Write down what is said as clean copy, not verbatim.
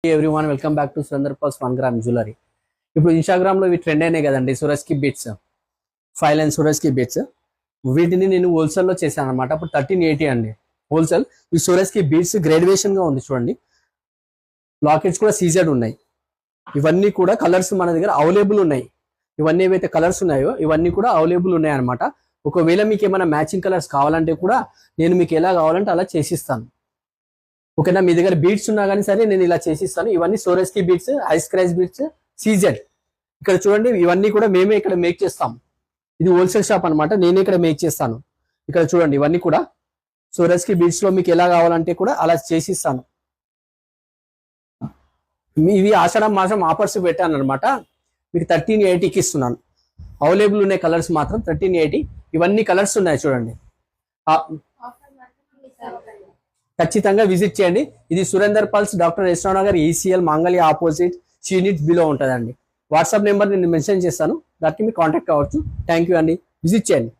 Everyone welcome back to Surender pulse 1 gram jewellery. ఇప్పుడు ఇన్స్టాగ్రామ్లో ఇవి ట్రెండ్ అయినాయి కదండి, సురస్కి బిట్స్, 5 లైన్ సురస్కి బిట్స్. వీటిని నేను హోల్సేల్లో చేశాను అనమాట. అప్పుడు 1380 అండి హోల్సేల్. ఈ సురస్కి బీట్స్ గ్రాడ్యుయేషన్గా ఉంది చూడండి. లాకెట్స్ కూడా సీజెడ్ ఉన్నాయి. ఇవన్నీ కూడా కలర్స్ మన దగ్గర అవైలబుల్ ఉన్నాయి. ఇవన్నీ ఏవైతే కలర్స్ ఉన్నాయో ఇవన్నీ కూడా అవైలబుల్ ఉన్నాయి అనమాట. ఒకవేళ మీకు ఏమైనా మ్యాచింగ్ కలర్స్ కావాలంటే కూడా నేను మీకు ఎలా కావాలంటే అలా చేసిస్తాను. ఓకేనా, మీ దగ్గర బీట్స్ ఉన్నా కానీ సరే నేను ఇలా చేసిస్తాను. ఇవన్నీ సోరెస్కి బీట్స్, హై స్క్రాచ్ బీట్స్, సీజెడ్. ఇక్కడ చూడండి, ఇవన్నీ కూడా మేమే ఇక్కడ మేక్ చేస్తాం. ఇది హోల్సేల్ షాప్ అనమాట, నేనే ఇక్కడ మేక్ చేస్తాను. ఇక్కడ చూడండి, ఇవన్నీ కూడా సోరెస్కి బీట్స్ లో మీకు ఎలా కావాలంటే కూడా అలా చేసిస్తాను. ఇవి ఆషాఢ మాసం ఆఫర్స్ పెట్టాను అనమాట. మీకు 1380కి ఇస్తున్నాను. అవైలబుల్ ఉన్నాయి కలర్స్ మాత్రం 1380. ఇవన్నీ కలర్స్ ఉన్నాయి చూడండి. ఖచ్చితంగా విజిట్ చేయండి. ఇది Surender pulse, doctor Yashwant Nagar, ECIL Mangalya opposite, unit below ఉంటుందండి. వాట్సాప్ నెంబర్ నేను మెన్షన్ చేస్తాను, దానికి మీరు కాంటాక్ట్ అవ్వచ్చు. థ్యాంక్ యూ అండి, విజిట్ చేయండి.